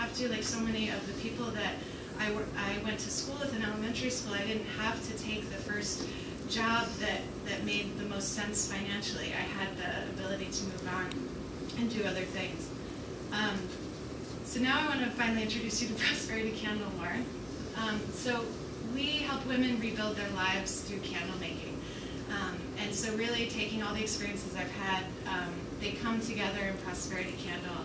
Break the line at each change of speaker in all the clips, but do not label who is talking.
have to, like so many of the people that I went to school with in elementary school, I didn't have to take the first job that made the most sense financially. I had the ability to move on and do other things. So now I want to finally introduce you to Prosperity Candle more. So we help women rebuild their lives through candle making. And so really taking all the experiences I've had, they come together in Prosperity Candle.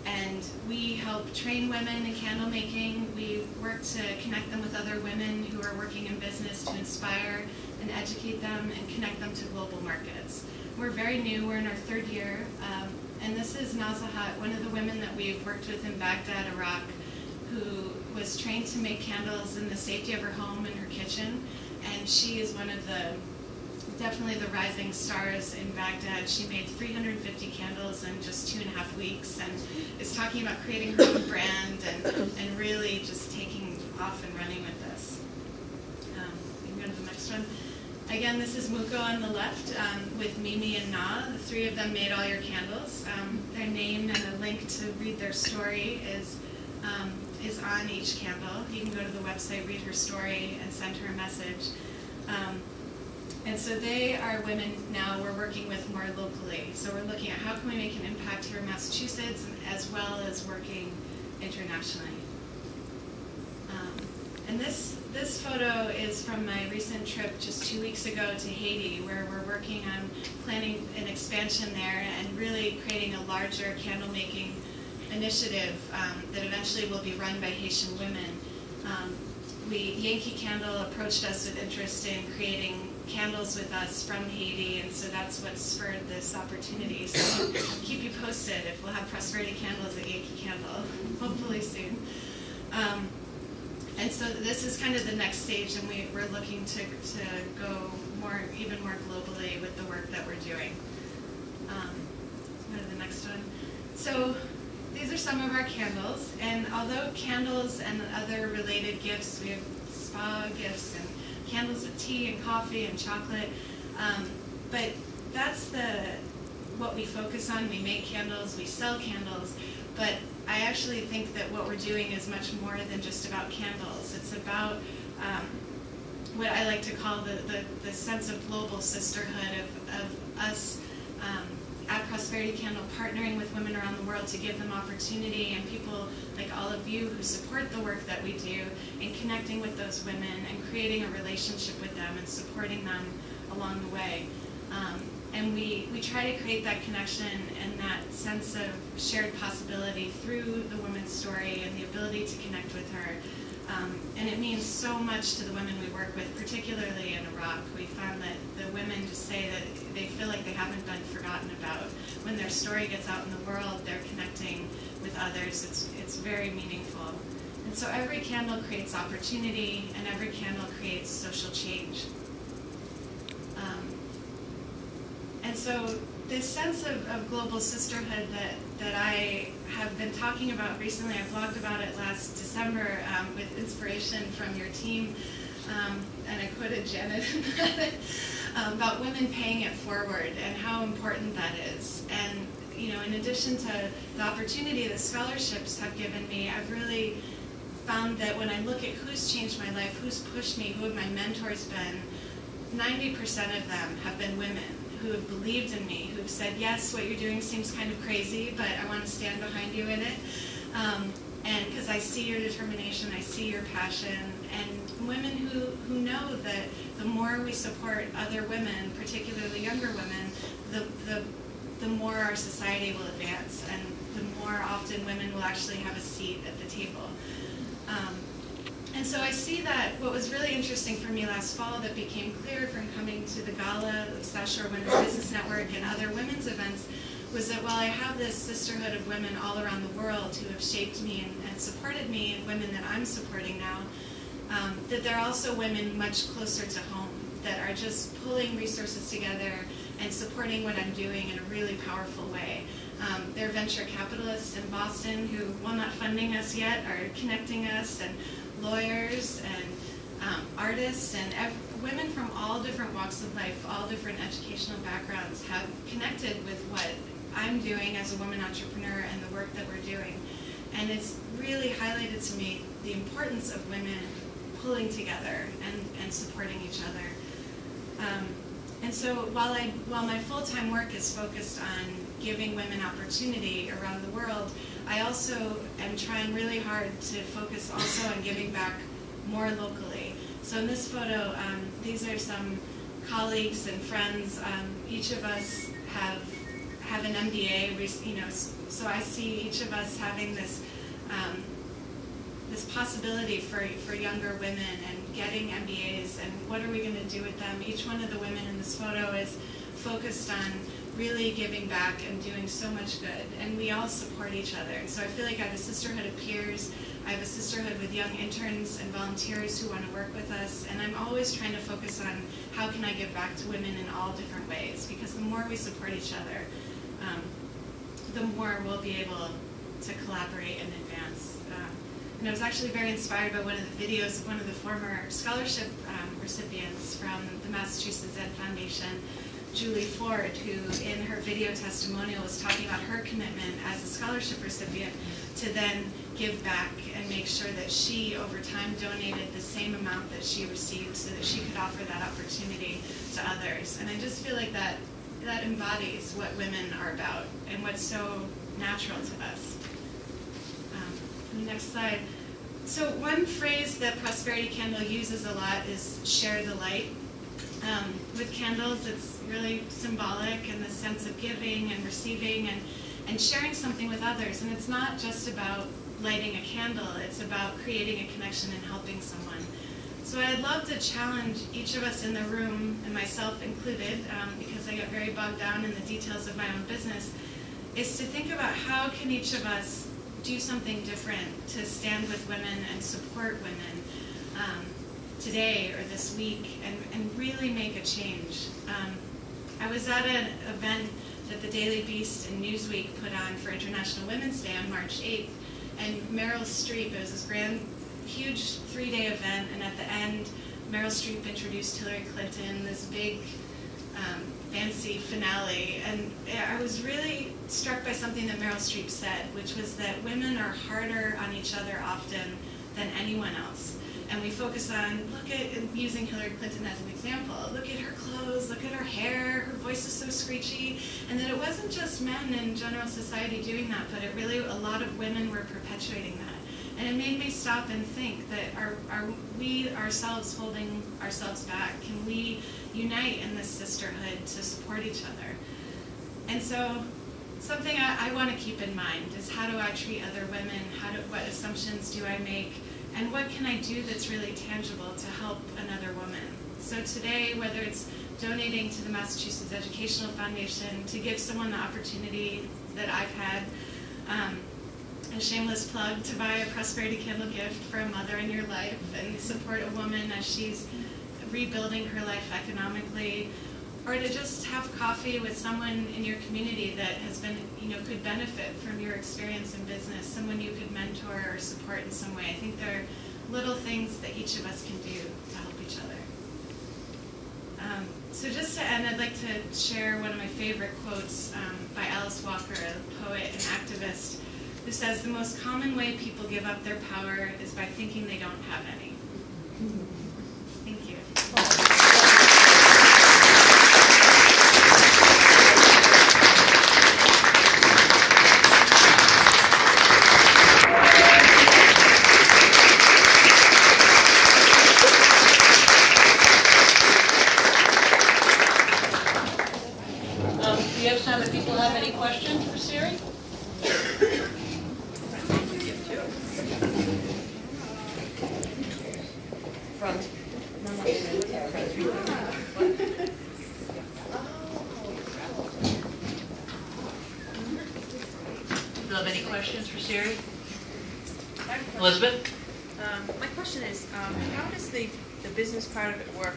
And we help train women in candle making. We work to connect them with other women who are working in business to inspire and educate them and connect them to global markets. We're very new, we're in our third year. And this is Nazahat, one of the women that we've worked with in Baghdad, Iraq, who was trained to make candles in the safety of her home and her kitchen. And she is one of the, definitely the rising stars in Baghdad. She made 350 candles in just 2.5 weeks and is talking about creating her own brand and really just taking off and running with this. You can go to the next one. Again, this is Muko on the left with Mimi and Na. The three of them made all your candles. Their name and a link to read their story is on each candle. You can go to the website, read her story, and send her a message. And so they are women now we're working with more locally. So we're looking at how can we make an impact here in Massachusetts as well as working internationally. And this photo is from my recent trip just 2 weeks ago to Haiti, where we're working on planning an expansion there and really creating a larger candle making initiative that eventually will be run by Haitian women. Yankee Candle approached us with interest in creating candles with us from Haiti, and so that's what spurred this opportunity. So I'll keep you posted if we'll have Prosperity Candles at Yankee Candle, hopefully soon. And so this is kind of the next stage, and we're looking to go even more globally with the work that we're doing. Go to the next one. So these are some of our candles, and although candles and other related gifts, we have spa gifts and candles with tea and coffee and chocolate, but that's what we focus on. We make candles, we sell candles, but I actually think that what we're doing is much more than just about candles. It's about what I like to call the sense of global sisterhood of us at Prosperity Candle partnering with women around the world to give them opportunity, and people like all of you who support the work that we do, and connecting with those women and creating a relationship with them and supporting them along the way. And we try to create that connection and that sense of shared possibility through the woman's story and the ability to connect with her. And it means so much to the women we work with, particularly in Iraq. We found that the women just say that they feel like they haven't been forgotten about. When their story gets out in the world, they're connecting with others. It's very meaningful. And so every candle creates opportunity, and every candle creates social change. And so this sense of global sisterhood that I have been talking about recently, I blogged about it last December with inspiration from your team, and I quoted Janet about women paying it forward and how important that is. And in addition to the opportunity that scholarships have given me, I've really found that when I look at who's changed my life, who's pushed me, who have my mentors been, 90% of them have been women who have believed in me, who have said, yes, what you're doing seems kind of crazy, but I want to stand behind you in it. And because I see your determination, I see your passion, and women who know that the more we support other women, particularly younger women, the more our society will advance, and the more often women will actually have a seat at the table. And so I see that what was really interesting for me last fall that became clear from coming to the gala, the South Shore Women's Business Network, and other women's events, was that while I have this sisterhood of women all around the world who have shaped me and supported me, and women that I'm supporting now, that there are also women much closer to home that are just pulling resources together and supporting what I'm doing in a really powerful way. There are venture capitalists in Boston who, while not funding us yet, are connecting us, and lawyers and artists and women from all different walks of life, all different educational backgrounds have connected with what I'm doing as a woman entrepreneur and the work that we're doing. And it's really highlighted to me the importance of women pulling together and supporting each other. And so while my full-time work is focused on giving women opportunity around the world, I also am trying really hard to focus also on giving back more locally. So in this photo, these are some colleagues and friends. Each of us have an MBA, so I see each of us having this this possibility for younger women and getting MBAs, and what are we going to do with them? Each one of the women in this photo is focused on really giving back and doing so much good, and we all support each other. And so I feel like I have a sisterhood of peers, I have a sisterhood with young interns and volunteers who want to work with us, and I'm always trying to focus on how can I give back to women in all different ways, because the more we support each other, the more we'll be able to collaborate and advance. And I was actually very inspired by one of the videos of one of the former scholarship recipients from the Massachusetts Ed Foundation, Julie Ford, who in her video testimonial was talking about her commitment as a scholarship recipient to then give back and make sure that she, over time, donated the same amount that she received so that she could offer that opportunity to others. And I just feel like that embodies what women are about and what's so natural to us. Next slide. So one phrase that Prosperity Candle uses a lot is share the light. With candles, it's really symbolic in the sense of giving and receiving and sharing something with others. And it's not just about lighting a candle, it's about creating a connection and helping someone. So I'd love to challenge each of us in the room, and myself included, because I get very bogged down in the details of my own business, is to think about how can each of us do something different to stand with women and support women today or this week and really make a change. I was at an event that the Daily Beast and Newsweek put on for International Women's Day on March 8th, and Meryl Streep, it was this grand, huge 3-day event, and at the end, Meryl Streep introduced Hillary Clinton, this big fancy finale, and I was really struck by something that Meryl Streep said, which was that women are harder on each other often than anyone else. And we focus on, using Hillary Clinton as an example, look at her clothes, look at her hair, her voice is so screechy, and that it wasn't just men in general society doing that, but it really, a lot of women were perpetuating that. And it made me stop and think that are we ourselves holding ourselves back? Can we unite in this sisterhood to support each other? And so something I want to keep in mind is, how do I treat other women? What assumptions do I make? And what can I do that's really tangible to help another woman? So today, whether it's donating to the Massachusetts Educational Foundation to give someone the opportunity that I've had, a shameless plug to buy a Prosperity Candle gift for a mother in your life and support a woman as she's rebuilding her life economically, or to just have coffee with someone in your community that has been, could benefit from your experience in business, someone you could mentor or support in some way. I think there are little things that each of us can do to help each other. So just to end, I'd like to share one of my favorite quotes by Alice Walker, a poet and activist, who says, "The most common way people give up their power is by thinking they don't have any." Thank you.
Do you have time if people have any questions for Siiri? Front. Do you have any questions for Siiri? Elizabeth?
My question is, how does the business part of it work